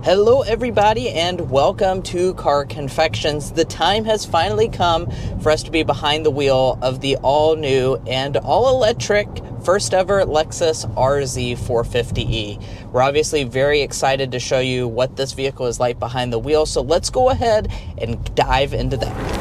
Hello everybody and welcome to Car Confections. The time has finally come for us to be behind the wheel of the all-new and all-electric first ever Lexus RZ450e. We're obviously very excited to show you what this vehicle is like behind the wheel, so let's go ahead and dive into that.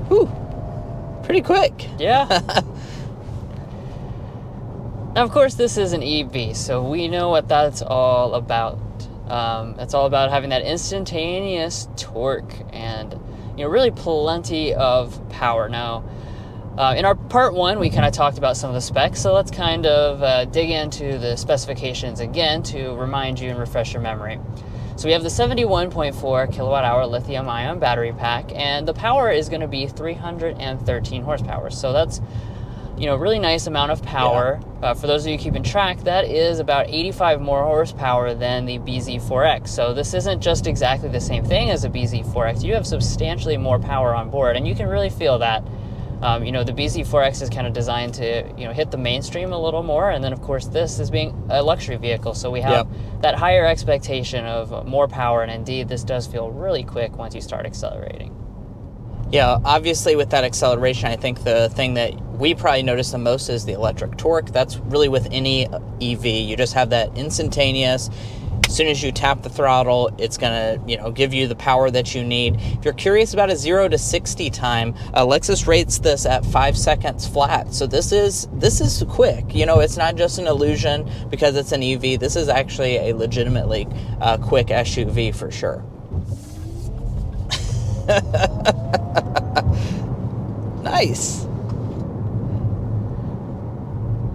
Whew, pretty quick. Yeah. Now, of course, this is an EV, so we know what that's all about. It's all about having that instantaneous torque and, really plenty of power. Now, in our part one, we kind of talked about some of the specs, so let's kind of dig into the specifications again to remind you and refresh your memory. So we have the 71.4 kilowatt hour lithium ion battery pack, and the power is going to be 313 horsepower. So that's, really nice amount of power. Yeah. For those of you keeping track, that is about 85 more horsepower than the BZ4X. So this isn't just exactly the same thing as a BZ4X. You have substantially more power on board, and you can really feel that. The BZ4X is kind of designed to, hit the mainstream a little more. And then, of course, this is being a luxury vehicle. So we have that higher expectation of more power. And indeed, this does feel really quick once you start accelerating. Yeah, obviously with that acceleration, I think the thing that we probably notice the most is the electric torque. That's really with any EV. You just have that instantaneous. As soon as you tap the throttle, it's gonna, give you the power that you need. If you're curious about a 0 to 60 time, Lexus rates this at 5 seconds flat. So this is quick. It's not just an illusion because it's an EV. This is actually a legitimately quick SUV for sure. Nice.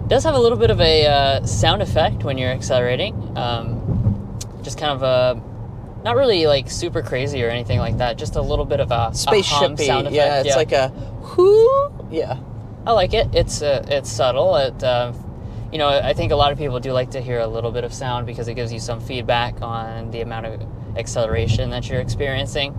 It does have a little bit of a sound effect when you're accelerating. Just kind of not really like super crazy or anything like that. Just a little bit of a spaceship sound effect. Yeah, it's like a whoo. Yeah, I like it. It's subtle. I think a lot of people do like to hear a little bit of sound because it gives you some feedback on the amount of acceleration that you're experiencing.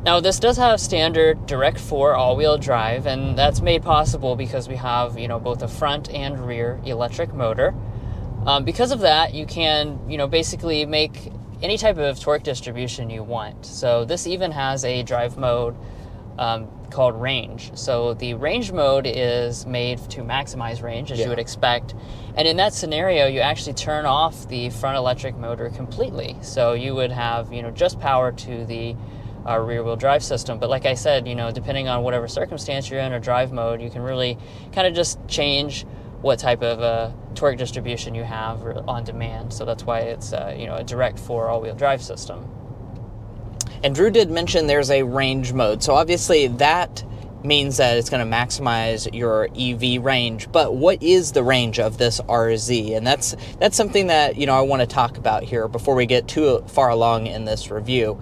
Now, this does have standard direct 4 all-wheel drive, and that's made possible because we have, both a front and rear electric motor. Because of that, you can, basically make any type of torque distribution you want. So this even has a drive mode called range. So the range mode is made to maximize range, as you would expect. And in that scenario, you actually turn off the front electric motor completely. So you would have, just power to the rear-wheel drive system. But like I said, depending on whatever circumstance you're in or drive mode, you can really kind of just change what type of torque distribution you have on demand. So that's why it's a direct 4 all-wheel drive system. And Drew did mention there's a range mode. So obviously that means that it's going to maximize your EV range. But what is the range of this RZ? And that's something that I want to talk about here before we get too far along in this review.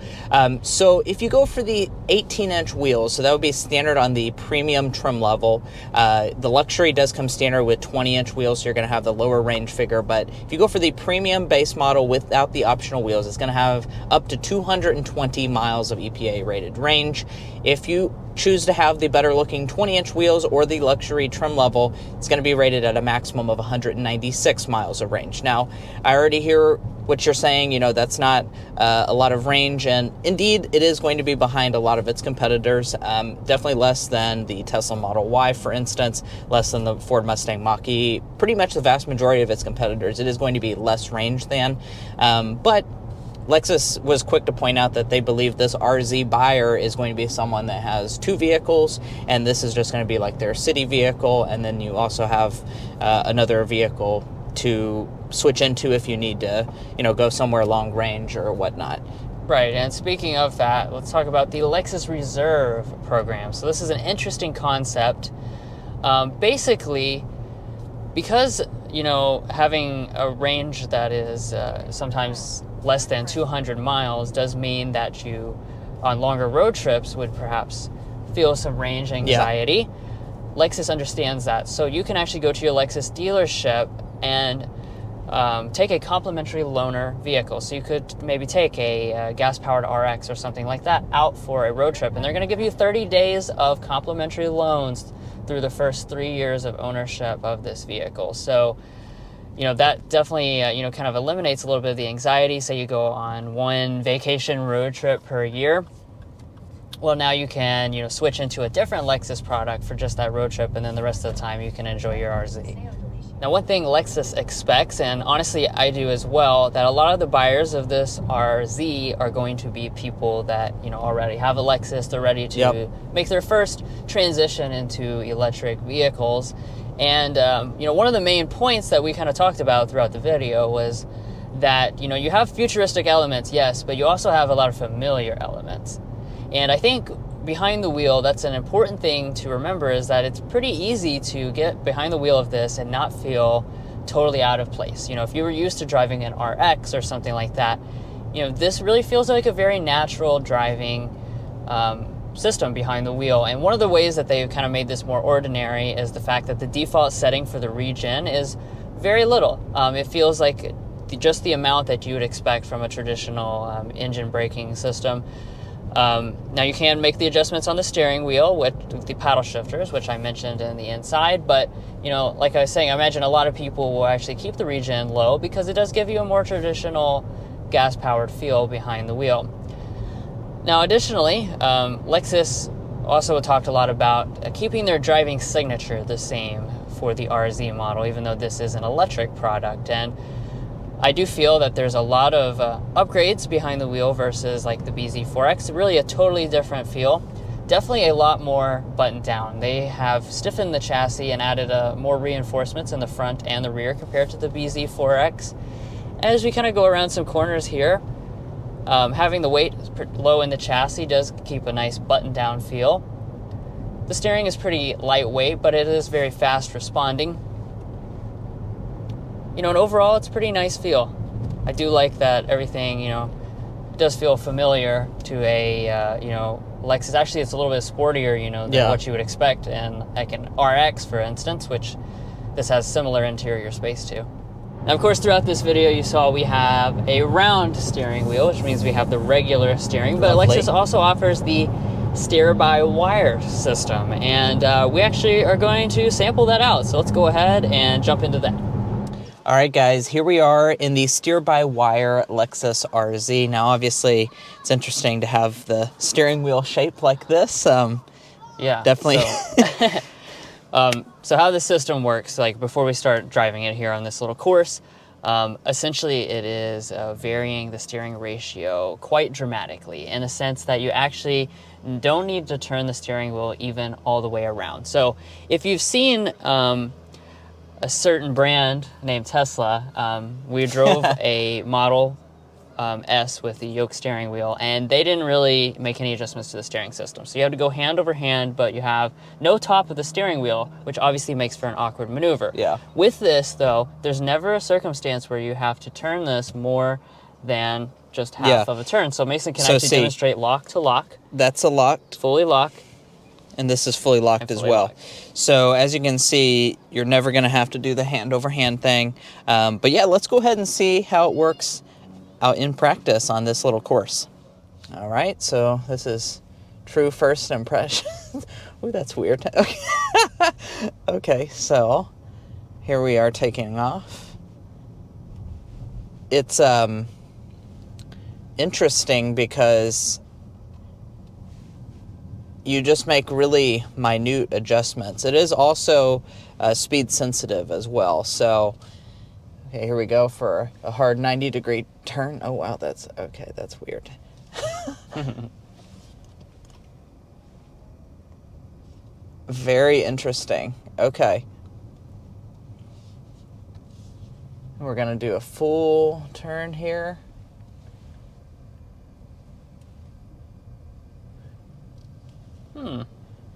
So if you go for the 18-inch wheels, so that would be standard on the premium trim level. The luxury does come standard with 20-inch wheels, so you're going to have the lower range figure. But if you go for the premium base model without the optional wheels, it's going to have up to 220 miles of EPA rated range. If you choose to have the better looking 20-inch wheels or the luxury trim level, it's going to be rated at a maximum of 196 miles of range. Now, I already hear what you're saying, that's not a lot of range, and indeed it is going to be behind a lot of its competitors. Definitely less than the Tesla Model Y, for instance, less than the Ford Mustang Mach-E. Pretty much the vast majority of its competitors, it is going to be less range than, but Lexus was quick to point out that they believe this RZ buyer is going to be someone that has 2 vehicles, and this is just going to be like their city vehicle, and then you also have another vehicle to switch into if you need to, go somewhere long range or whatnot. Right, and speaking of that, let's talk about the Lexus Reserve program. So this is an interesting concept. Basically, because, having a range that is sometimes less than 200 miles does mean that you, on longer road trips, would perhaps feel some range anxiety. Lexus understands that. So you can actually go to your Lexus dealership and take a complimentary loaner vehicle. So you could maybe take a gas-powered RX or something like that out for a road trip, and they're going to give you 30 days of complimentary loans through the first 3 years of ownership of this vehicle. So, you know, that definitely, kind of eliminates a little bit of the anxiety. Say you go on one vacation road trip per year. Well, now you can, switch into a different Lexus product for just that road trip, and then the rest of the time you can enjoy your RZ. Now, one thing Lexus expects, and honestly I do as well, that a lot of the buyers of this RZ are going to be people that, already have a Lexus. They're ready to make their first transition into electric vehicles. And, one of the main points that we kind of talked about throughout the video was that, you have futuristic elements, yes, but you also have a lot of familiar elements. And I think behind the wheel, that's an important thing to remember, is that it's pretty easy to get behind the wheel of this and not feel totally out of place. If you were used to driving an RX or something like that, this really feels like a very natural driving system behind the wheel. And one of the ways that they've kind of made this more ordinary is the fact that the default setting for the regen is very little. It feels like just the amount that you would expect from a traditional engine braking system. Now you can make the adjustments on the steering wheel with the paddle shifters, which I mentioned in the inside, but like I was saying, I imagine a lot of people will actually keep the regen low because it does give you a more traditional gas-powered feel behind the wheel. Now additionally, Lexus also talked a lot about keeping their driving signature the same for the RZ model, even though this is an electric product. And I do feel that there's a lot of upgrades behind the wheel versus like the BZ4X. Really a totally different feel. Definitely a lot more buttoned down. They have stiffened the chassis and added more reinforcements in the front and the rear compared to the BZ4X. As we kind of go around some corners here, having the weight low in the chassis does keep a nice buttoned down feel. The steering is pretty lightweight, but it is very fast responding. And overall, it's a pretty nice feel. I do like that everything, does feel familiar to a, Lexus. Actually, it's a little bit sportier, than what you would expect in like an RX, for instance, which this has similar interior space to. Now, of course, throughout this video, you saw we have a round steering wheel, which means we have the regular steering, but Lovely. Lexus also offers the steer-by-wire system, and we actually are going to sample that out. So let's go ahead and jump into that. All right, guys, here we are in the steer-by-wire Lexus RZ. Now, obviously, it's interesting to have the steering wheel shaped like this. Yeah, definitely. So how the system works, like before we start driving it here on this little course, essentially it is varying the steering ratio quite dramatically, in the sense that you actually don't need to turn the steering wheel even all the way around. So if you've seen a certain brand named Tesla, we drove a Model S with the yoke steering wheel, and they didn't really make any adjustments to the steering system. So you have to go hand over hand, but you have no top of the steering wheel, which obviously makes for an awkward maneuver. Yeah. With this, though, there's never a circumstance where you have to turn this more than just half of a turn. So Mason can actually demonstrate lock to lock. That's a locked. Fully lock. And this is fully locked as well. So as you can see, you're never going to have to do the hand over hand thing. But yeah, let's go ahead and see how it works out in practice on this little course. All right, so this is true first impression. Ooh, that's weird. Okay. Okay, so here we are taking off. It's interesting because you just make really minute adjustments. It is also speed sensitive as well. So, okay, here we go for a hard 90-degree turn. Oh, wow, that's weird. Very interesting. Okay. We're going to do a full turn here.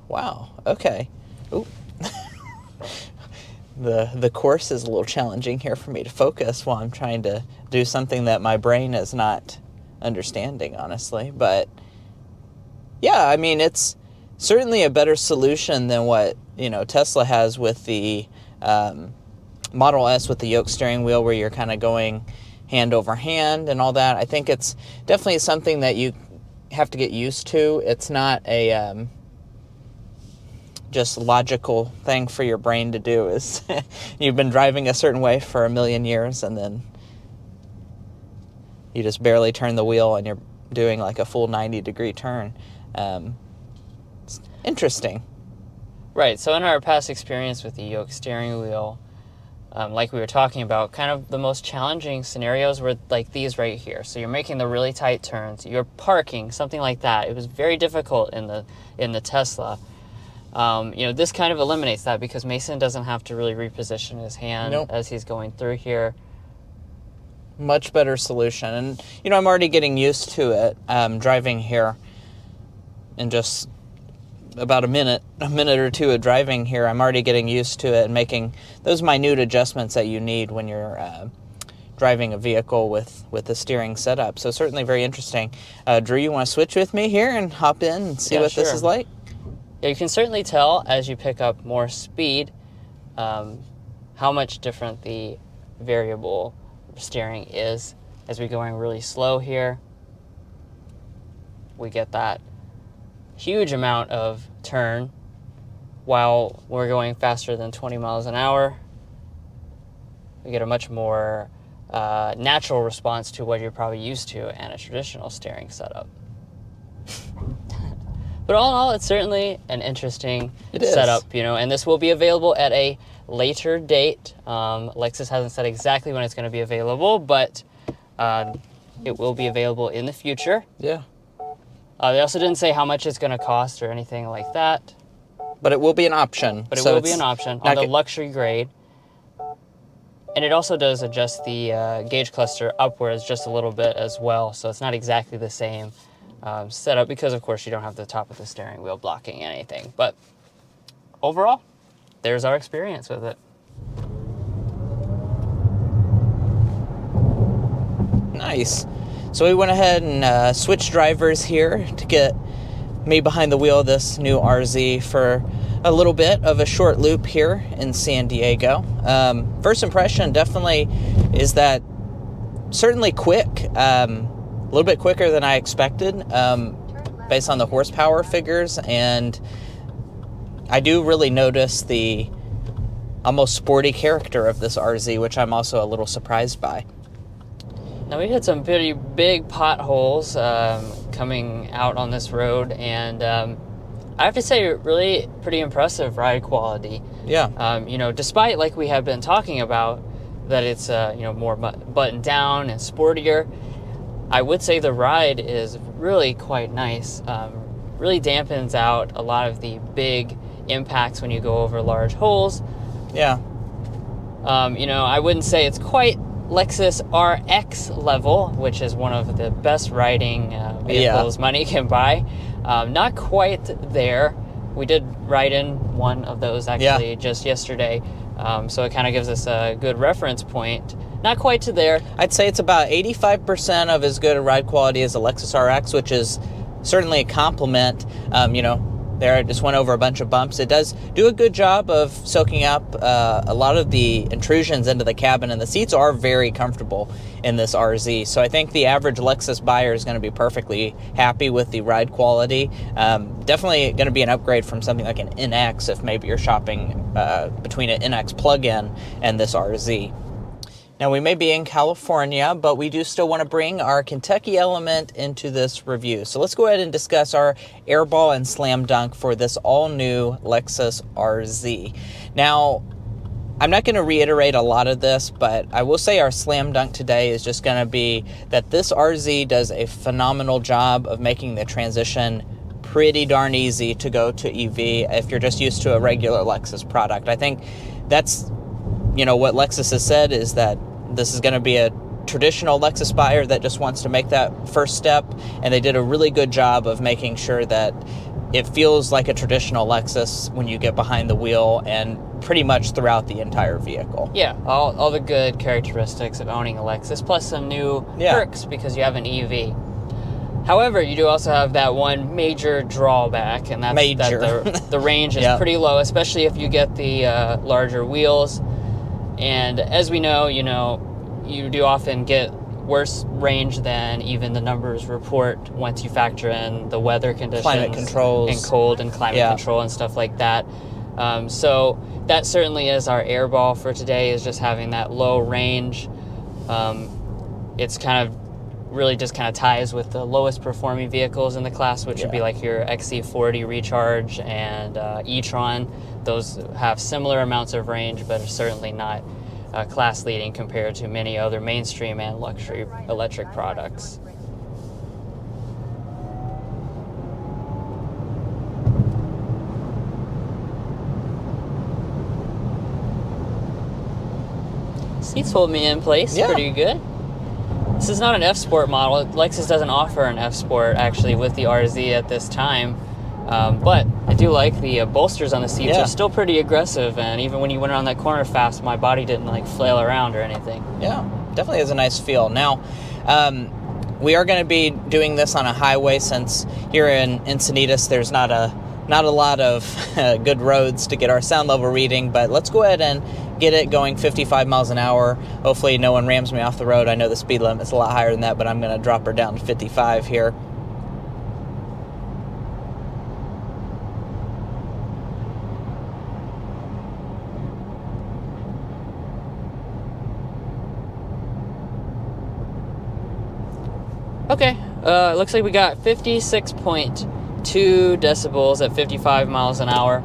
Wow, okay. Ooh. The course is a little challenging here for me to focus while I'm trying to do something that my brain is not understanding, honestly. But yeah, I mean, it's certainly a better solution than what Tesla has with the Model S with the yoke steering wheel, where you're kind of going hand over hand and all that. I think it's definitely something that you have to get used to. It's not a just logical thing for your brain to do. Is you've been driving a certain way for a million years, and then you just barely turn the wheel and you're doing like a full 90-degree turn. It's interesting. Right, so in our past experience with the yoke steering wheel, like we were talking about, kind of the most challenging scenarios were like these right here. So you're making the really tight turns, you're parking, something like that. It was very difficult in the Tesla. This kind of eliminates that, because Mason doesn't have to really reposition his hand as he's going through here. Much better solution. And, I'm already getting used to it, driving here in just about a minute or two of driving here. I'm already getting used to it and making those minute adjustments that you need when you're driving a vehicle with the steering setup. So certainly very interesting. Drew, you want to switch with me here and hop in and see what this is like? Yeah, you can certainly tell as you pick up more speed how much different the variable steering is. As we're going really slow here, we get that huge amount of turn, while we're going faster than 20 miles an hour. We get a much more natural response to what you're probably used to in a traditional steering setup. But all in all, it's certainly an interesting setup, and this will be available at a later date. Lexus hasn't said exactly when it's going to be available, but it will be available in the future. Yeah. They also didn't say how much it's going to cost or anything like that. But it will be an option. But it will be an option on the luxury grade. And it also does adjust the gauge cluster upwards just a little bit as well. So it's not exactly the same setup, because, of course, you don't have the top of the steering wheel blocking anything. But overall, there's our experience with it. Nice. So we went ahead and switched drivers here to get me behind the wheel of this new RZ for a little bit of a short loop here in San Diego. First impression definitely is that certainly quick, a little bit quicker than I expected based on the horsepower figures, and I do really notice the almost sporty character of this RZ, which I'm also a little surprised by. Now, we had some pretty big potholes coming out on this road, and I have to say, really pretty impressive ride quality. Yeah. Despite, like we have been talking about, that it's more buttoned down and sportier, I would say the ride is really quite nice. Really dampens out a lot of the big impacts when you go over large holes. Yeah. I wouldn't say it's quite Lexus RX level, which is one of the best riding vehicles money can buy. Not quite there. We did ride in one of those actually just yesterday, so it kind of gives us a good reference point. Not quite to there. I'd say it's about 85% of as good a ride quality as a Lexus RX, which is certainly a compliment. There I just went over a bunch of bumps. It does do a good job of soaking up a lot of the intrusions into the cabin, and the seats are very comfortable in this RZ. So I think the average Lexus buyer is going to be perfectly happy with the ride quality. Definitely going to be an upgrade from something like an NX if maybe you're shopping between an NX plug-in and this RZ. Now, we may be in California, but we do still want to bring our Kentucky element into this review. So let's go ahead and discuss our airball and slam dunk for this all-new Lexus RZ. Now, I'm not going to reiterate a lot of this, but I will say our slam dunk today is just going to be that this RZ does a phenomenal job of making the transition pretty darn easy to go to EV if you're just used to a regular Lexus product. I think that's what Lexus has said, is that this is going to be a traditional Lexus buyer that just wants to make that first step, and they did a really good job of making sure that it feels like a traditional Lexus when you get behind the wheel and pretty much throughout the entire vehicle. Yeah, all the good characteristics of owning a Lexus, plus some new perks because you have an EV. However, you do also have that one major drawback, and that's that the range is pretty low, especially if you get the larger wheels. And as we know, you do often get worse range than even the numbers report once you factor in the weather conditions, climate controls, and cold and climate control and stuff like that. So that certainly is our airball for today, is just having that low range. It's kind of really just kind of ties with the lowest performing vehicles in the class, which would be like your XC40 Recharge and e-tron. Those have similar amounts of range, but are certainly not class leading compared to many other mainstream and luxury electric products. Seats hold me in place pretty good. This is not an F-Sport model. Lexus doesn't offer an F-Sport actually with the RZ at this time. But I do like the bolsters on the seats are still pretty aggressive, and even when you went around that corner fast, my body didn't like flail around or anything. Yeah, definitely has a nice feel. Now, we are going to be doing this on a highway, since here in Encinitas there's not a lot of good roads to get our sound level reading, but let's go ahead and get it going 55 miles an hour. Hopefully no one rams me off the road. I know the speed limit's a lot higher than that, but I'm going to drop her down to 55 here. Okay, looks like we got 56.2 decibels at 55 miles an hour.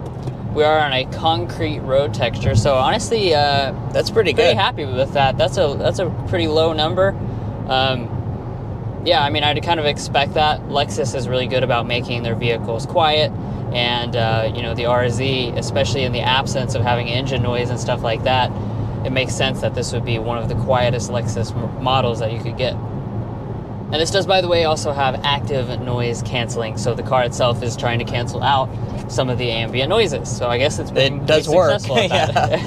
We are on a concrete road texture, so honestly, that's pretty good. Pretty happy with that. That's a pretty low number. Yeah, I mean, I'd kind of expect that. Lexus is really good about making their vehicles quiet, and the RZ, especially in the absence of having engine noise and stuff like that, it makes sense that this would be one of the quietest Lexus models that you could get. And this does, by the way, also have active noise canceling, so the car itself is trying to cancel out some of the ambient noises. So I guess it does work. Successful at that.